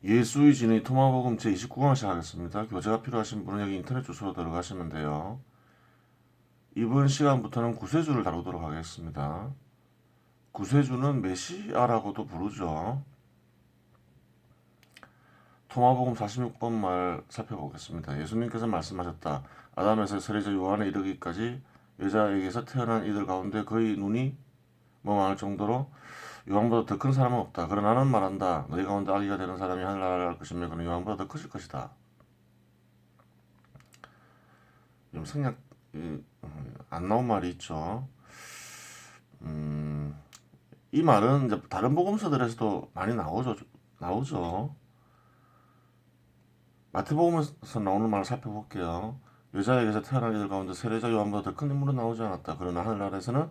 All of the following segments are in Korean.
예수의 진의 토마복음 제29강 시작하겠습니다. 교재가 필요하신 분은 여기 인터넷 주소로 들어가시면 돼요. 이번 시간부터는 구세주를 다루도록 하겠습니다. 구세주는 메시아라고도 부르죠. 토마복음 46번 말 살펴보겠습니다. 예수님께서 말씀하셨다. 아담에서 세례자 요한에 이르기까지 여자에게서 태어난 이들 가운데 거의 눈이 많을 정도로 요한보다 더 큰 사람은 없다. 그러나 나는 말한다. 너희 가운데 아기가 되는 사람이 하늘나라를 알 것이며 그는 요한보다 더 크실 것이다. 좀 생략 안 나온 말이 있죠. 이 말은 이제 다른 복음서들에서도 많이 나오죠. 마태복음에서 나오는 말을 살펴볼게요. 여자에게서 태어난 이들 가운데 세례자 요한보다 더 큰 인물은 나오지 않았다. 그러나 하늘나라에서는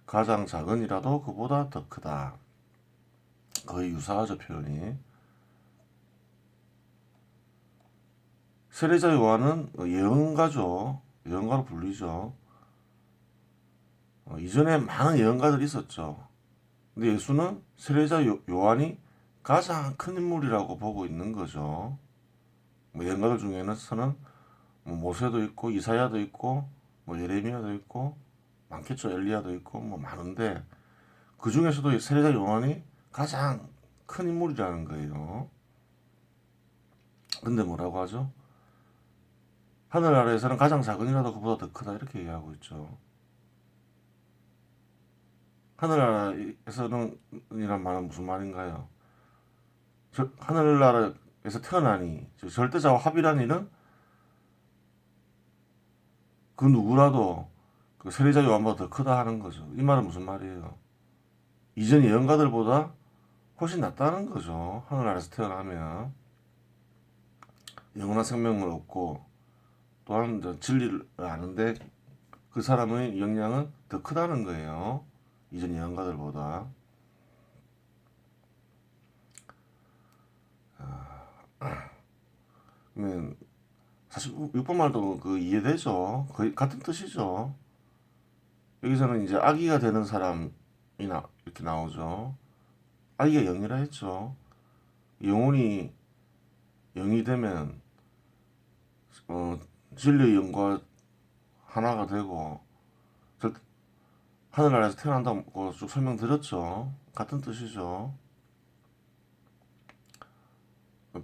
가장 작은 이라도 그보다 더 크다. 거의 유사하죠, 표현이. 세례자 요한은 예언가죠. 예언가로 불리죠. 이전에 많은 예언가들이 있었죠. 근데 예수는 세례자 요한이 가장 큰 인물이라고 보고 있는 거죠. 뭐 예언가들 중에서는 뭐 모세도 있고 이사야도 있고 뭐 예레미야도 있고 많겠죠. 엘리야도 있고 뭐 많은데 그 중에서도 세례자 요한이 가장 큰 인물이라는 거예요. 근데 뭐라고 하죠? 하늘나라에서는 가장 작은 이라도 그보다 더 크다 이렇게 얘기하고 있죠. 하늘나라에서는 이란 말은 무슨 말인가요? 하늘나라에서 태어나니 절대자와 합이란 이는 그 누구라도 그 세례자 요한보다 더 크다 하는 거죠. 이 말은 무슨 말이에요? 이전 예언가들보다 훨씬 낫다는 거죠. 하늘나라에서 태어나면 영원한 생명을 얻고 또한 진리를 아는데 그 사람의 역량은 더 크다는 거예요. 이전 예언가들보다. 그러면 사실 6번 말도 그 이해되죠. 거의 같은 뜻이죠. 여기서는 이제 아기가 되는 사람이 이렇게 나오죠. 아기가 영이라 했죠. 영혼이 영이 되면 진리의 영과 하나가 되고 하늘나라에서 태어난다고 쭉 설명드렸죠. 같은 뜻이죠.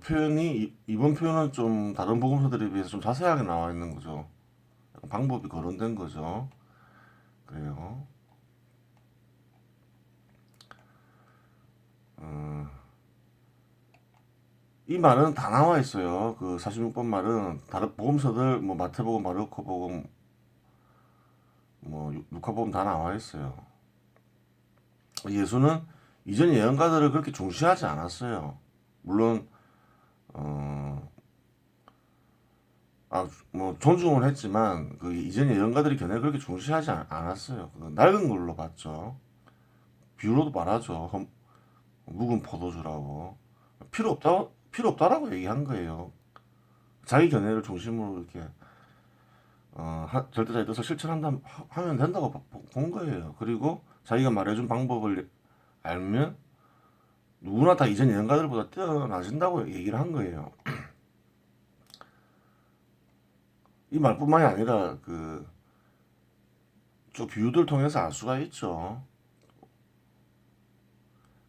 표현이 이번 표현은 좀 다른 복음서들에 비해서 좀 자세하게 나와 있는 거죠. 방법이 거론된 거죠. 그래요. 이 말은 다 나와 있어요. 그 46번 말은 다른 복음서들 뭐 마태복음, 마르코복음, 뭐 루카복음 다 나와 있어요. 예수는 이전 예언가들을 그렇게 중시하지 않았어요. 물론 뭐 존중을 했지만 그 이전 예언가들이 견해를 그렇게 중시하지 않았어요. 그 낡은 걸로 봤죠. 비유로도 말하죠. 묵은 포도주라고 필요 없다라고 얘기한 거예요. 자기 견해를 중심으로 이렇게 절대자의 뜻을 실천한다 하면 된다고 본 거예요. 그리고 자기가 말해준 방법을 알면 누구나 다 이전 예언가들보다 뛰어나진다고 얘기를 한 거예요. 이 말뿐만이 아니라 그 쭉 비유들 통해서 알 수가 있죠.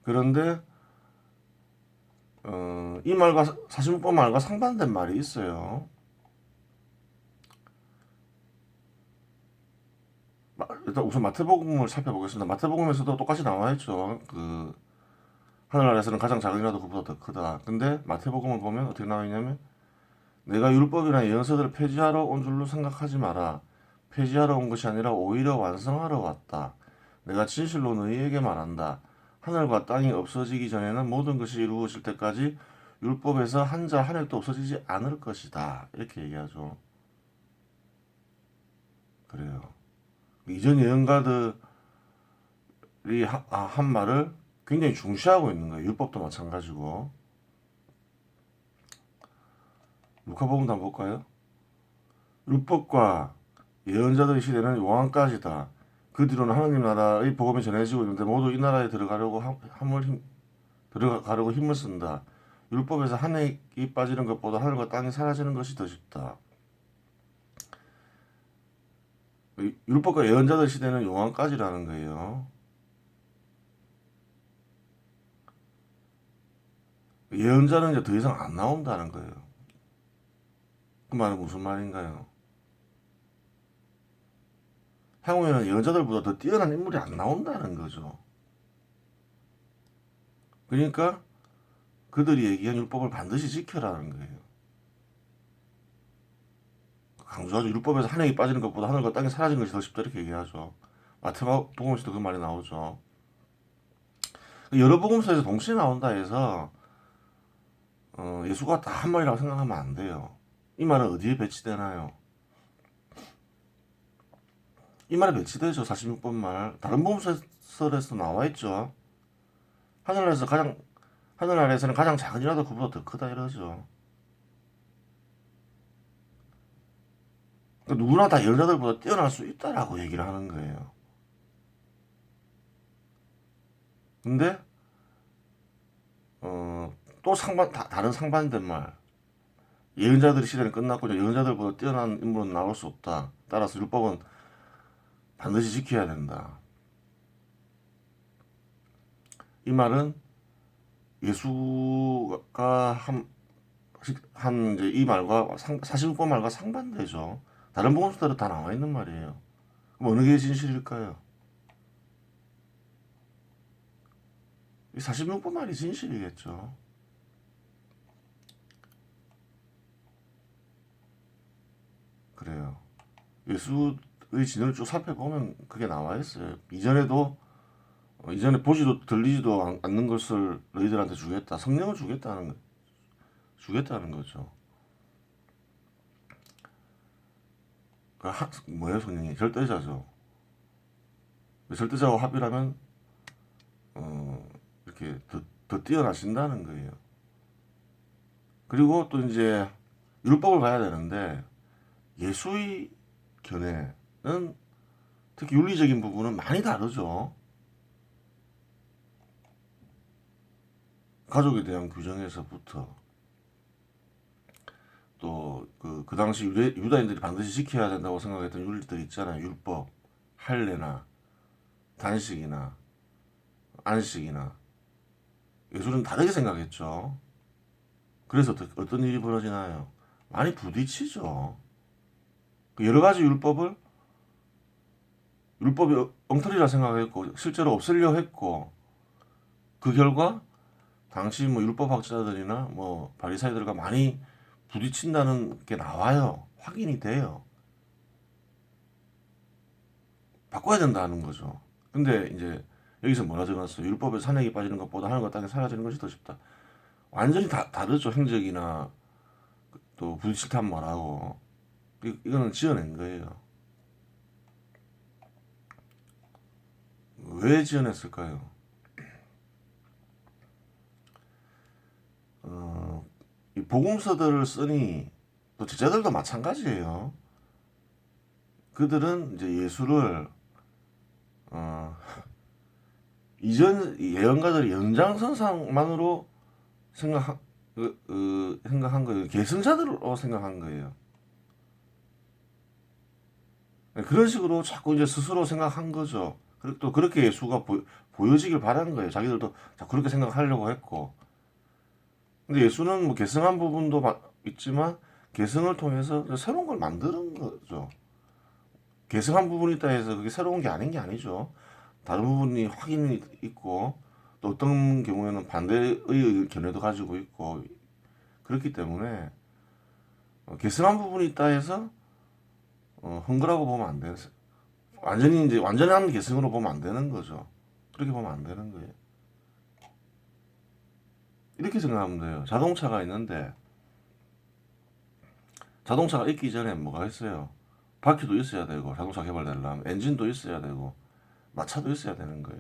그런데 이 말과 46번 말과 상반된 말이 있어요. 일단 우선 마태복음을 살펴보겠습니다. 마태복음에서도 똑같이 나와 있죠. 그 하늘나라에서는 가장 작은이라도 그보다 더 크다. 근데 마태복음을 보면 어떻게 나와 있냐면 내가 율법이나 예언서들을 폐지하러 온 줄로 생각하지 마라. 폐지하러 온 것이 아니라 오히려 완성하러 왔다. 내가 진실로 너희에게 말한다. 하늘과 땅이 없어지기 전에는 모든 것이 이루어질 때까지 율법에서 한자 한 획도 없어지지 않을 것이다. 이렇게 얘기하죠. 그래요. 이전 예언가들이 한 말을 굉장히 중시하고 있는 거예요. 율법도 마찬가지고. 누가복음도 한번 볼까요? 율법과 예언자들의 시대는 왕까지다. 그 뒤로는 하나님 나라의 복음이 전해지고 있는데 모두 이 나라에 들어가려고 힘을 쓴다. 율법에서 한획이 빠지는 것보다 하늘과 땅이 사라지는 것이 더 쉽다. 율법과 예언자들 시대는 용왕까지라는 거예요. 예언자는 이제 더 이상 안 나온다는 거예요. 그 말은 무슨 말인가요? 향후에는 예언자들보다 더 뛰어난 인물이 안 나온다는 거죠. 그러니까 그들이 얘기한 율법을 반드시 지켜라는 거예요. 강조하죠. 율법에서 한행이 빠지는 것보다 하늘과 땅이 사라지는 것이 더 쉽다 이렇게 얘기하죠. 마태복음에서도 그 말이 나오죠. 여러 복음서에서 동시에 나온다 해서 예수가 다 한 말이라고 생각하면 안 돼요. 이 말은 어디에 배치되나요? 이 말에 배치되죠. 46번 말. 다른 복음서에서 나와 있죠. 하늘 아래에서는 가장 작은 이라도 그보다 더 크다 이러죠. 그러니까 누구나 다 예언자들보다 뛰어날 수 있다라고 얘기를 하는 거예요. 근데 또 다른 상반된 말. 예언자들의 시대는 끝났고 예언자들보다 뛰어난 인물은 나올 수 없다. 따라서 율법은 반드시 지켜야 된다. 이 말은 예수가 한 이제 이 말과 46번 말과 상반되죠. 다른 복음서들은 다 나와 있는 말이에요. 그럼 어느 게 진실일까요? 이 46번 말이 진실이겠죠. 그래요. 예수의 진을 쭉 살펴보면 그게 나와 있어요. 이전에 보지도 들리지도 않는 것을 너희들한테 주겠다. 성령을 주겠다는 거죠. 뭐예요, 성령이? 절대자죠. 절대자와 합이라면 이렇게 더 뛰어나신다는 거예요. 그리고 또 이제 율법을 봐야 되는데 예수의 견해는 특히 윤리적인 부분은 많이 다르죠. 가족에 대한 규정에서부터 또 그 당시 유다인들이 반드시 지켜야 된다고 생각했던 윤리들 있잖아요. 율법, 할례나 단식이나 안식이나 예수는 다르게 생각했죠. 그래서 어떤 일이 벌어지나요? 많이 부딪히죠. 여러 가지 율법이 엉터리라 생각했고 실제로 없애려 했고 그 결과 당시 뭐 율법학자들이나 뭐 바리사이들과 많이 부딪힌다는 게 나와요. 확인이 돼요. 바꿔야 된다는 거죠. 근데 이제 여기서 뭐라 적어놨어요? 율법에 산액이 빠지는 것보다 하늘과 땅이 사라지는 것이 더 쉽다. 완전히 다르죠. 행적이나 또 부딪힐 때 말하고 이거는 지어낸 거예요. 왜 지어냈을까요? 이 복음서들을 쓰니 또 제자들도 마찬가지예요. 그들은 이제 예수를 이전 예언가들의 연장선상만으로 생각한 거예요. 계승자들로 생각한 거예요. 그런 식으로 자꾸 이제 스스로 생각한 거죠. 그리고 또 그렇게 예수가 보여지길 바라는 거예요. 자기들도 자꾸 그렇게 생각하려고 했고. 근데 예수는 뭐 계승한 부분도 있지만 계승을 통해서 새로운 걸 만드는 거죠. 계승한 부분이 있다 해서 그게 새로운 게 아닌 게 아니죠. 다른 부분이 확인이 있고 또 어떤 경우에는 반대의 견해도 가지고 있고 그렇기 때문에 계승한 부분이 있다 해서 헝그라고 보면 안 돼요. 완전한 계승으로 보면 안 되는 거죠. 그렇게 보면 안 되는 거예요. 이렇게 생각하면 돼요. 자동차가 있는데 자동차가 있기 전에 뭐가 있어요? 바퀴도 있어야 되고 자동차 개발되려면 엔진도 있어야 되고 마차도 있어야 되는 거예요.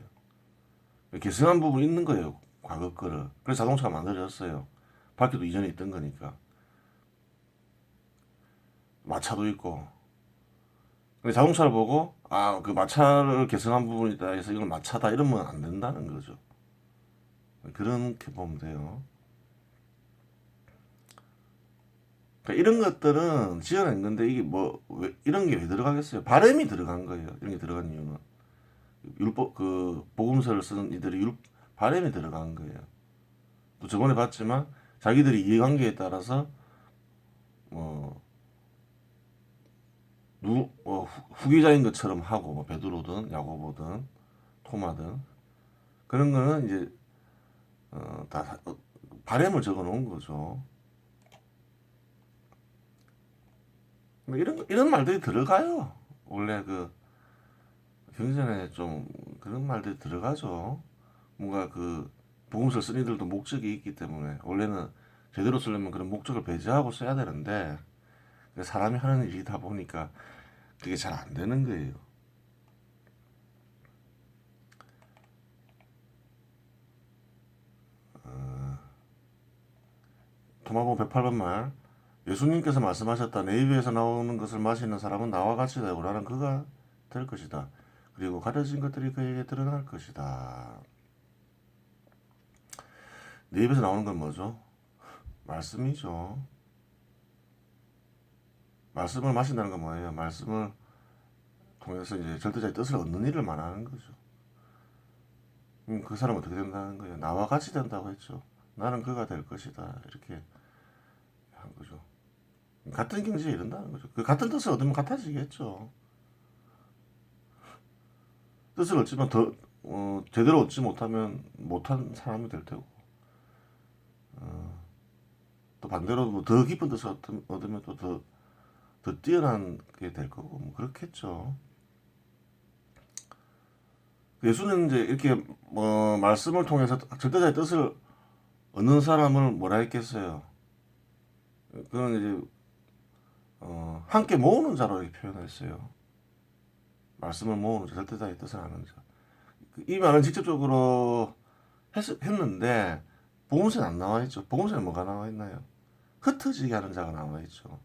계승한 부분이 있는 거예요. 과거 거를. 그래서 자동차가 만들어졌어요. 바퀴도 이전에 있던 거니까. 마차도 있고. 근데 자동차를 보고 그 마차를 계승한 부분이다 해서 이걸 마차다 이러면 안 된다는 거죠. 그렇게 보면 돼요. 그러니까 이런 것들은 지어낸 건데 이게 뭐 왜, 이런 게 왜 들어가겠어요? 바램이 들어간 거예요. 이런 게 들어간 이유는 율법 그 복음서를 쓰는 이들이 바램이 들어간 거예요. 또 저번에 봤지만 자기들이 이해관계에 따라서 뭐 후계자인 것처럼 하고 뭐 베드로든 야고보든 토마든 그런 거는 이제 다 바램을 적어 놓은 거죠. 이런 말들이 들어가요. 원래 그 경전에 좀 그런 말들이 들어가죠. 뭔가 그 복음서를 쓴 이들도 목적이 있기 때문에 원래는 제대로 쓰려면 그런 목적을 배제하고 써야 되는데 사람이 하는 일이다 보니까 그게 잘 안 되는 거예요. 도마본 108번 말 예수님께서 말씀하셨다. 내 입에서 나오는 것을 마시는 사람은 나와 같이 되고 나는 그가 될 것이다. 그리고 가려진 것들이 그에게 드러날 것이다. 내 입에서 나오는 건 뭐죠? 말씀이죠. 말씀을 마신다는 건 뭐예요? 말씀을 통해서 이제 절대자의 뜻을 얻는 일을 말하는 거죠. 그 사람은 어떻게 된다는 거예요? 나와 같이 된다고 했죠. 나는 그가 될 것이다. 이렇게 한 거죠. 같은 경지에 이른다는 거죠. 그 같은 뜻을 얻으면 같아지겠죠. 뜻을 얻지만 더 제대로 얻지 못하면 못한 사람이 될 테고 또 반대로 뭐더 깊은 뜻을 얻으면 또 더 뛰어난 게 될 거고 뭐 그렇겠죠. 예수는 이제 이렇게 뭐 말씀을 통해서 절대자의 뜻을 얻는 사람을 뭐라 했겠어요? 그건 이제 함께 모으는 자로 이렇게 표현했어요. 말씀을 모으는 자, 절대자의 뜻을 아는 자. 이 말은 직접적으로 했는데 복음서에 안 나와 있죠. 복음서에 뭐가 나와 있나요? 흩어지게 하는 자가 나와 있죠.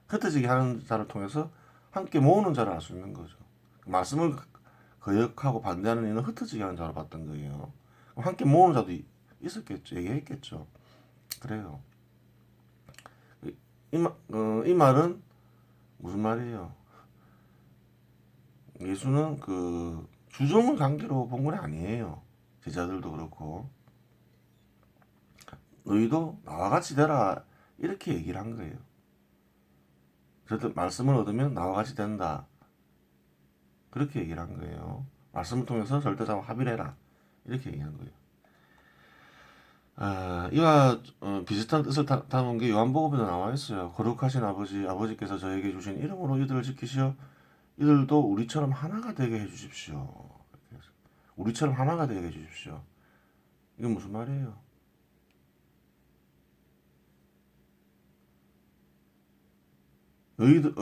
흩어지게 하는 자를 통해서 함께 모으는 자를 알 수 있는 거죠. 말씀을 거역하고 반대하는 이는 흩어지게 하는 자로 봤던 거예요. 함께 모으는 자도 있었겠죠. 얘기했겠죠. 그래요. 이 말은 무슨 말이에요? 예수는 그 주종을 관계로 본 건 아니에요. 제자들도 그렇고 너희도 나와 같이 되라 이렇게 얘기를 한 거예요. 그래서 말씀을 얻으면 나와 같이 된다. 그렇게 얘기를 한 거예요. 말씀을 통해서 절대자와 합의를 해라. 이렇게 얘기한 거예요. 이와 비슷한 뜻을 담은 게 요한복음에도 나와 있어요. 거룩하신 아버지께서 저에게 주신 이름으로 이들을 지키시어 이들도 우리처럼 하나가 되게 해주십시오. 우리처럼 하나가 되게 해주십시오. 이건 무슨 말이에요? 너희들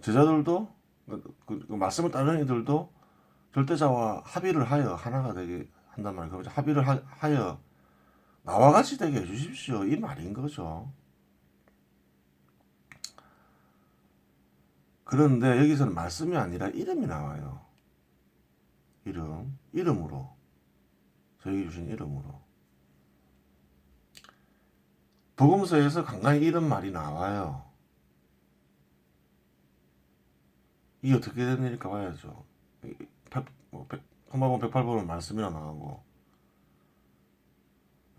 제자들도 그 말씀을 따르는 이들도 절대자와 합의를 하여 하나가 되게 한단 말이에요. 그럼 합의를 하여 나와 같이 되게 해주십시오. 이 말인 거죠. 그런데 여기서는 말씀이 아니라 이름이 나와요. 이름으로. 저에게 주신 이름으로. 복음서에서 간간히 이런 말이 나와요. 이게 어떻게 된 일일까 봐야죠. 홈마본 108번은 말씀이라 나오고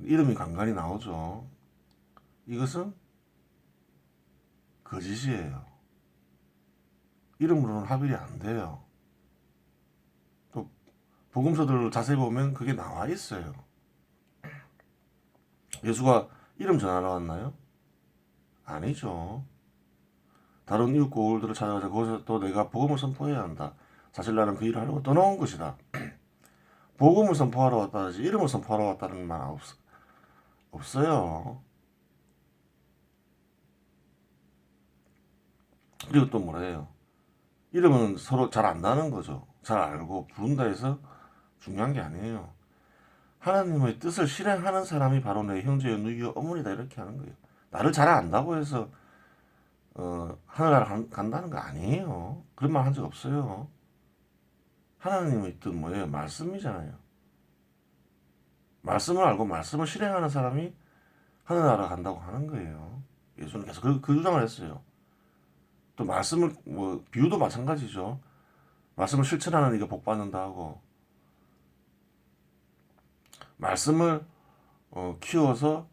이름이 간간히 나오죠. 이것은 거짓이에요. 이름으로는 합일이 안 돼요. 또 복음서들을 자세히 보면 그게 나와 있어요. 예수가 이름 전하러 왔나요? 아니죠. 다른 이웃 고을들을 찾아가서 거기서 또 내가 복음을 선포해야 한다. 사실 나는 그 일을 하려고 떠나온 것이다. 복음을 선포하러 왔다지 이름을 선포하러 왔다는 말 없어요. 그리고 또 뭐라 해요? 이름은 서로 잘 안다는 거죠. 잘 알고 부른다 해서 중요한 게 아니에요. 하나님의 뜻을 실행하는 사람이 바로 내 형제여 누이여 어머니다 이렇게 하는 거예요. 나를 잘 안다고 해서 하늘나라 간다는 거 아니에요. 그런 말 한 적 없어요. 하나님의 뜻 뭐예요? 말씀이잖아요. 말씀을 알고 말씀을 실행하는 사람이 하늘나라 간다고 하는 거예요. 예수는 계속 그 주장을 했어요. 또 말씀을 뭐 비유도 마찬가지죠. 말씀을 실천하는 이가 복 받는다 하고 말씀을 키워서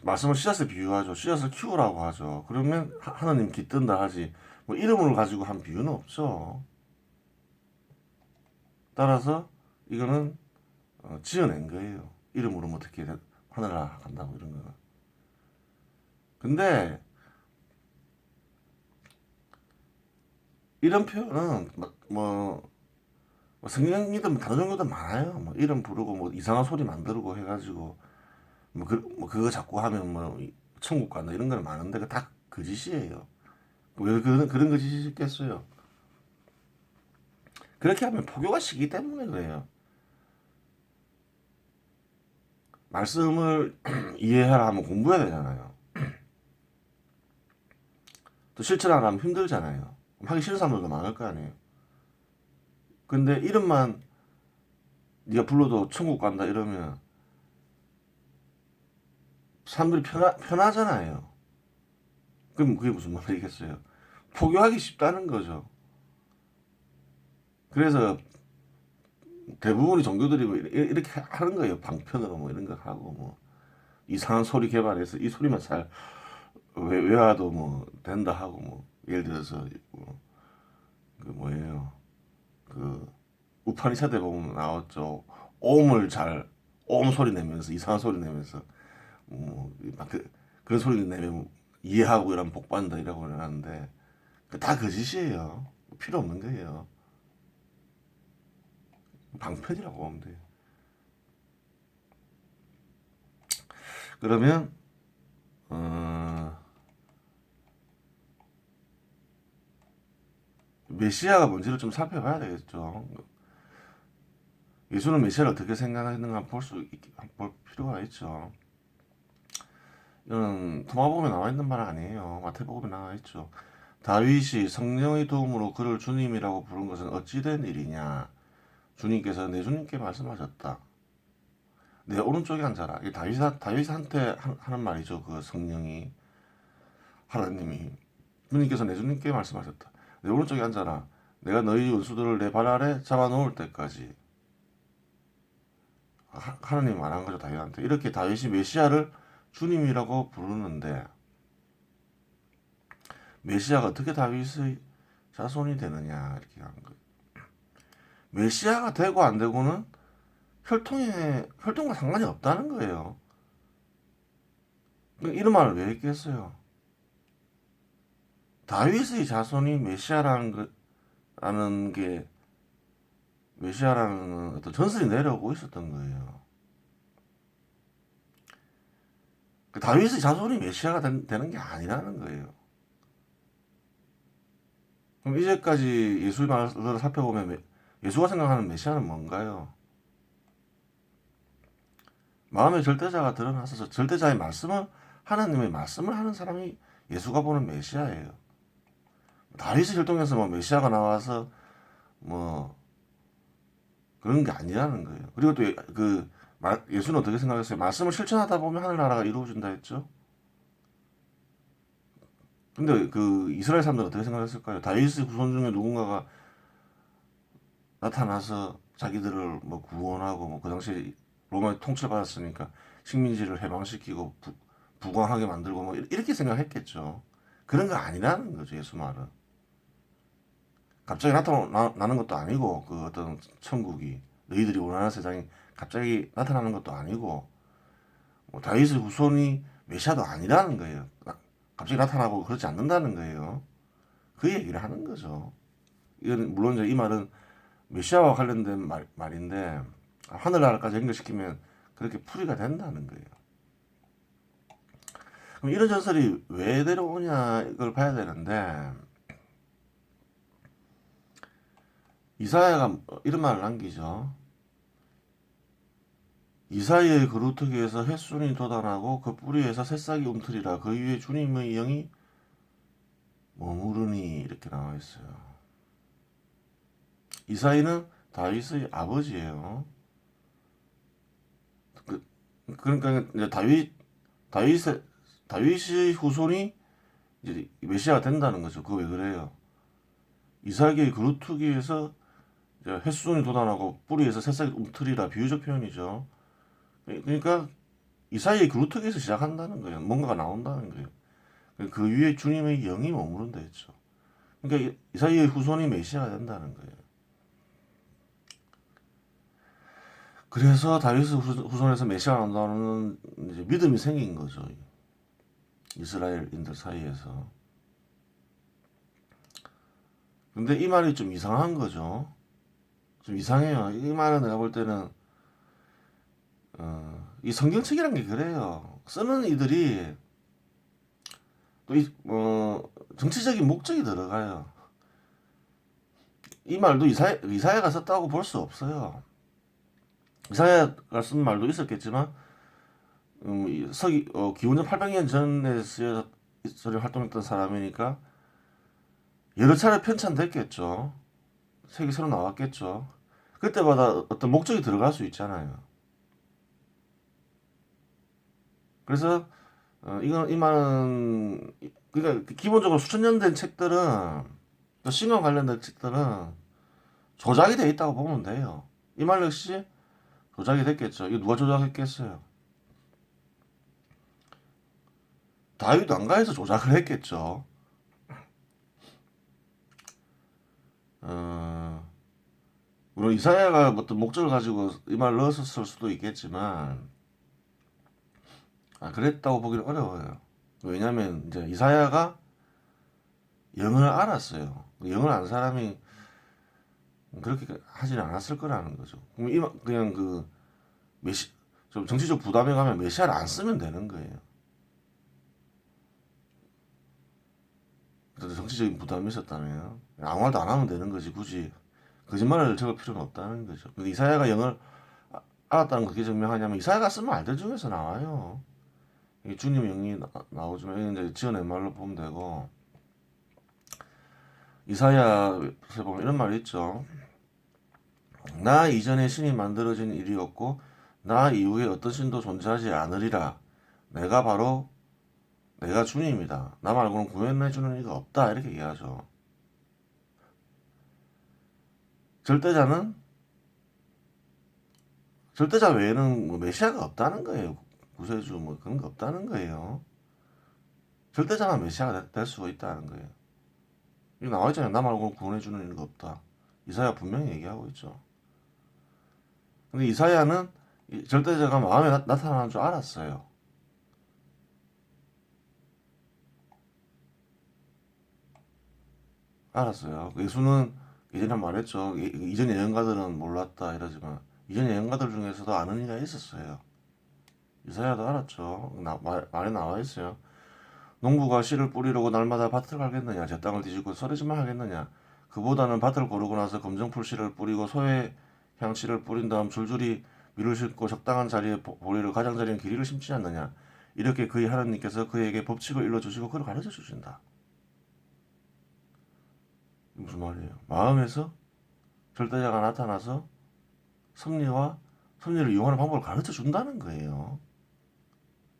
말씀을 씨앗에 비유하죠. 씨앗을 키우라고 하죠. 그러면 하나님 깃든다 하지. 뭐 이름을 가지고 한 비유는 없죠. 따라서 이거는 지어낸 거예요. 이름으로 뭐 어떻게 하늘나라 간다고 이런 거는. 근데 이런 표현은 뭐 성경이든 다른 종교도 많아요. 뭐 이름 부르고 뭐 이상한 소리 만들고 해가지고 뭐 그거 자꾸 하면 뭐 천국 간다 이런 거는 많은데 그 다 거짓이에요. 왜 그런 거짓이 있겠어요? 그렇게 하면 포교가 시기 때문에 그래요. 말씀을 이해하라 하면 공부해야 되잖아요. 또 실천하라 하면 힘들잖아요. 하기 싫은 사람들도 많을 거 아니에요. 근데 이름만 네가 불러도 천국 간다 이러면 사람들이 편하잖아요. 그럼 그게 무슨 말이겠어요? 포교하기 쉽다는 거죠. 그래서 대부분의 종교들이 뭐 이렇게 하는 거예요. 방편으로 뭐 이런 거 하고 뭐 이상한 소리 개발해서 이 소리만 잘 외워도 뭐 된다 하고 뭐 예를 들어서 그 뭐예요? 그 우파니샤드에 보면 나왔죠. 옴 소리 내면서 이상한 소리 내면서 뭐막 그런 소리 내면 이해하고 이러면 복 받는다 이라고 하는데 다 거짓이에요. 필요 없는 거예요. 방편이라고 보면 돼요. 그러면 메시아가 뭔지를 좀 살펴봐야 되겠죠. 예수는 메시아를 어떻게 생각했는가 볼 필요가 있죠. 이거는 토마복음에 나와 있는 말 아니에요. 마태복음에 나와 있죠. 다윗이 성령의 도움으로 그를 주님이라고 부른 것은 어찌된 일이냐. 주님께서 내 주님께 말씀하셨다. 내 오른쪽에 앉아라. 이 다윗한테 하는 말이죠. 그 성령이 하나님이 주님께서 내 주님께 말씀하셨다. 내 오른쪽에 앉아라. 내가 너희 원수들을 내 발 아래 잡아놓을 때까지. 하나님 말한 거죠. 다윗한테. 이렇게 다윗이 메시아를 주님이라고 부르는데 메시아가 어떻게 다윗의 자손이 되느냐 이렇게 한 거예요. 메시아가 되고 안 되고는 혈통과 상관이 없다는 거예요. 이런 말을 왜 했겠어요? 다윗의 자손이 라는 게 메시아라는 어떤 전설이 내려오고 있었던 거예요. 다윗의 자손이 메시아가 되는 게 아니라는 거예요. 그럼 이제까지 예수의 말을 살펴보면 예수가 생각하는 메시아는 뭔가요? 마음의 절대자가 드러나서 절대자의 말씀을 하나님의 말씀을 하는 사람이 예수가 보는 메시아예요. 다윗의 혈통에서 뭐 메시아가 나와서 뭐 그런 게 아니라는 거예요. 그리고 또 예수는 어떻게 생각했어요? 말씀을 실천하다 보면 하늘나라가 이루어진다 했죠. 근데 그 이스라엘 사람들은 어떻게 생각했을까요? 다윗의 후손 중에 누군가가 나타나서 자기들을 뭐 구원하고 뭐 그 당시에 로마에 통치받았으니까 식민지를 해방시키고 부강하게 만들고 뭐 이렇게 생각했겠죠. 그런 거 아니라는 거죠. 예수 말은. 갑자기 나타나는 것도 아니고 그 어떤 천국이 너희들이 원하는 세상이 갑자기 나타나는 것도 아니고 뭐 다윗의 후손이 메시아도 아니라는 거예요. 갑자기 나타나고 그렇지 않는다는 거예요. 그 얘기를 하는 거죠. 이건 물론 이제 이 말은 메시아와 관련된 말인데 하늘나라까지 연결시키면 그렇게 풀이가 된다는 거예요. 그럼 이런 전설이 왜 내려오냐 이걸 봐야 되는데 이사야가 이런 말을 남기죠. 이사야의 그루터기에서 햇순이 돋아나고 그 뿌리에서 새싹이 움트리라. 그 위에 주님의 영이 머무르니 이렇게 나와 있어요. 이사야는 다윗의 아버지예요. 그러니까 이제 다윗의 다윗의 후손이 이제 메시아가 된다는 거죠. 그거 왜 그래요? 이삭의 그루트기에서 햇수종이 돋아나고 뿌리에서 새싹이 움트리라 비유적 표현이죠. 그러니까 이사야의 그루트기에서 시작한다는 거예요. 뭔가가 나온다는 거예요. 그 위에 주님의 영이 머무른다 했죠. 그러니까 이사야의 후손이 메시아가 된다는 거예요. 그래서 다윗의 후손에서 메시아가 나온다는 이제 믿음이 생긴 거죠. 이스라엘인들 사이에서. 근데 이 말이 좀 이상한 거죠. 좀 이상해요. 이 말은 내가 볼 때는 이 성경책이란 게 그래요. 쓰는 이들이 또 정치적인 목적이 들어가요. 이 말도 이사야가 썼다고 볼 수 없어요. 이사야가 쓴 말도 있었겠지만 기원전 800년 전에 쓰여 활동했던 사람이니까 여러 차례 편찬됐겠죠. 책이 새로 나왔겠죠. 그때마다 어떤 목적이 들어갈 수 있잖아요. 그래서 이 말은 그러니까 기본적으로 수천 년 된 책들은 또 신과 관련된 책들은 조작이 돼 있다고 보면 돼요. 이 말 역시 조작이 됐겠죠. 이거 누가 조작했겠어요? 다윗 왕가에서 조작을 했겠죠. 물론 이사야가 어떤 목적을 가지고 이 말을 넣었을 수도 있겠지만 그랬다고 보기는 어려워요. 왜냐하면 이제 이사야가 영을 알았어요. 영을 안 사람이 그렇게 하지는 않았을 거라는 거죠. 그냥 좀 정치적 부담에 가면 메시아를 안 쓰면 되는 거예요. 그래도 정치적인 부담이 있었다면 아무 말도 안 하면 되는 거지. 굳이 거짓말을 적을 필요는 없다는 거죠. 근데 이사야가 영을 알았다는 거 어떻게 증명하냐면 이사야가 쓴 말들 중에서 나와요. 주님 영이 나오지만 이제 지어낸 말로 보면 되고 이사야에 보면 이런 말이 있죠. 나 이전에 신이 만들어진 일이 없고 나 이후에 어떤 신도 존재하지 않으리라. 내가 주님이다. 나 말고는 구원해주는 이가 없다. 이렇게 얘기하죠. 절대자 외에는 뭐 메시아가 없다는 거예요. 구세주 뭐 그런 거 없다는 거예요. 절대자만 메시아가 될 수가 있다는 거예요. 이거 나와 있잖아요. 나 말고는 구원해주는 이가 없다. 이사야 분명히 얘기하고 있죠. 근데 이사야는 절대자가 마음에 나타나는 줄 알았어요. 예수는 예전에 말했죠. 이전 예언가들은 몰랐다 이러지만 이전 예언가들 중에서도 아는 이가 있었어요. 이사야도 알았죠. 말에 나와 있어요. 농부가 씨를 뿌리려고 날마다 밭을 갈겠느냐? 제 땅을 뒤집고 서리지만 하겠느냐? 그보다는 밭을 고르고 나서 검정풀 씨를 뿌리고 소해향 씨를 뿌린 다음 줄줄이 밀을 싣고 적당한 자리에 보리를 가장자리인 길이를 심지 않느냐? 이렇게 그의 하나님께서 그에게 법칙을 일러주시고 그를 가르쳐 주신다. 무슨 말이에요? 마음에서 절대자가 나타나서 섭리를 이용하는 방법을 가르쳐 준다는 거예요.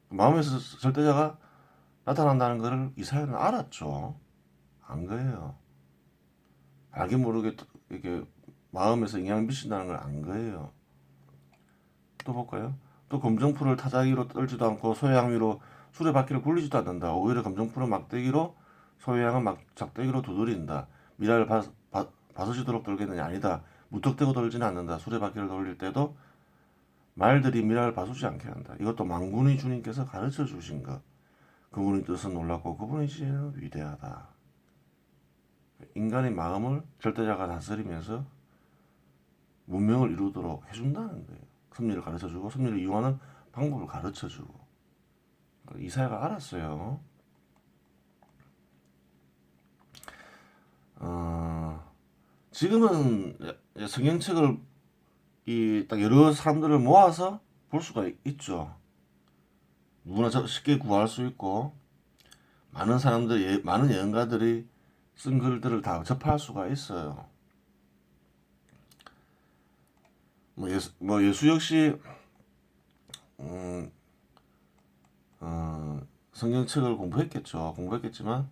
마음에서 절대자가 나타난다는 것을 이사야는 알았죠. 안 거예요. 알게 모르게 이렇게 마음에서 영향을 미친다는 걸 안 거예요. 또 볼까요? 또 검정풀을 타자기로 떨지도 않고 소해양 위로 수레바퀴를 굴리지도 않는다. 오히려 검정풀은 막대기로 소해양은 작대기로 두드린다. 미라를 바서지도록 돌겠느냐? 아니다. 무턱대고 돌지는 않는다. 수레바퀴를 돌릴 때도 말들이 미라를 바수지 않게 한다. 이것도 만군의 주님께서 가르쳐 주신 것. 그분의 뜻은 놀랍고 그분의 지혜는 위대하다. 인간의 마음을 절대자가 다스리면서 문명을 이루도록 해준다는 거예요. 섭리를 가르쳐주고 섭리를 이용하는 방법을 가르쳐주고. 이사야가 알았어요. 지금은 성경책을 딱 여러 사람들을 모아서 볼 수가 있죠. 누구나 쉽게 구할 수 있고 많은 많은 예언가들이 쓴 글들을 다 접할 수가 있어요. 예수 역시 성경책을 공부했겠지만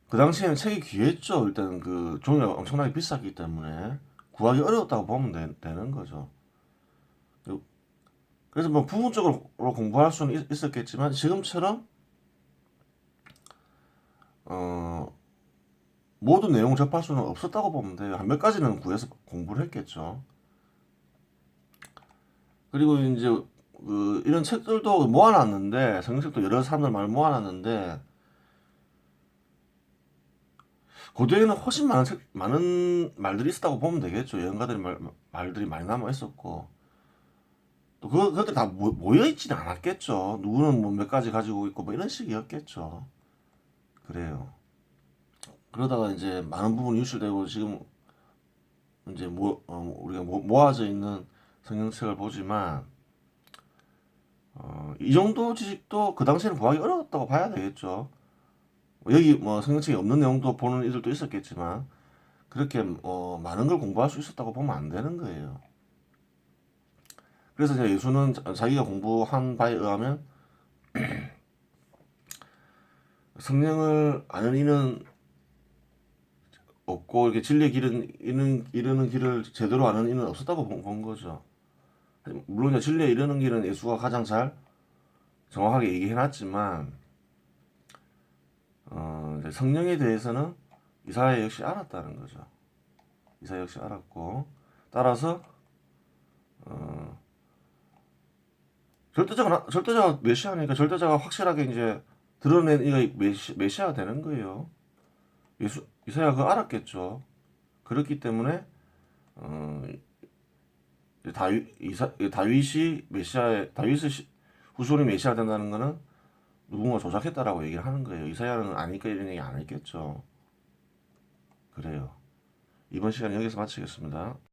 그 당시에는 책이 귀했죠. 일단 그 종이가 엄청나게 비쌌기 때문에 구하기 어려웠다고 보면 되는 거죠. 그래서 뭐 부분적으로 공부할 수는 있었겠지만 지금처럼 어 모든 내용 접할 수는 없었다고 보면 돼요. 한 몇 가지는 구해서 공부를 했겠죠. 그리고 이제 그 이런 책들도 모아놨는데 성경책도 여러 사람들 말 모아놨는데 고대에는 훨씬 많은 말들이 있었다고 보면 되겠죠. 예언가들이 말들이 많이 남아 있었고 또 그것들 다 모여 있지는 않았겠죠. 누구는 뭐 몇 가지 가지고 있고 뭐 이런 식이었겠죠. 그래요. 그러다가 이제 많은 부분이 유출되고 지금 이제 우리가 모아져 있는 성경책을 보지만 이 정도 지식도 그 당시에는 구하기 어려웠다고 봐야 되겠죠. 여기 뭐 성경책에 없는 내용도 보는 이들도 있었겠지만 그렇게 많은 걸 공부할 수 있었다고 보면 안 되는 거예요. 그래서 이제 예수는 자기가 공부한 바에 의하면 성령을 아는 이는 없고 이렇게 진리의 길은 이르는 길을 제대로 아는 이는 없었다고 본 거죠. 물론 이제 진리에 이르는 길은 예수가 가장 잘 정확하게 얘기해놨지만 이제 성령에 대해서는 이사야 역시 알았다는 거죠. 이사야 역시 알았고 따라서 절대자가 메시아니까 절대자가 확실하게 이제 드러낸 이가 메시아가 되는 거예요. 이사야 그거 알았겠죠. 그렇기 때문에 어, 다윗의 후손이 메시아 된다는 거는 누군가 조작했다라고 얘기를 하는 거예요. 이사야는 아니까 이런 얘기 안 했겠죠. 그래요. 이번 시간 여기서 마치겠습니다.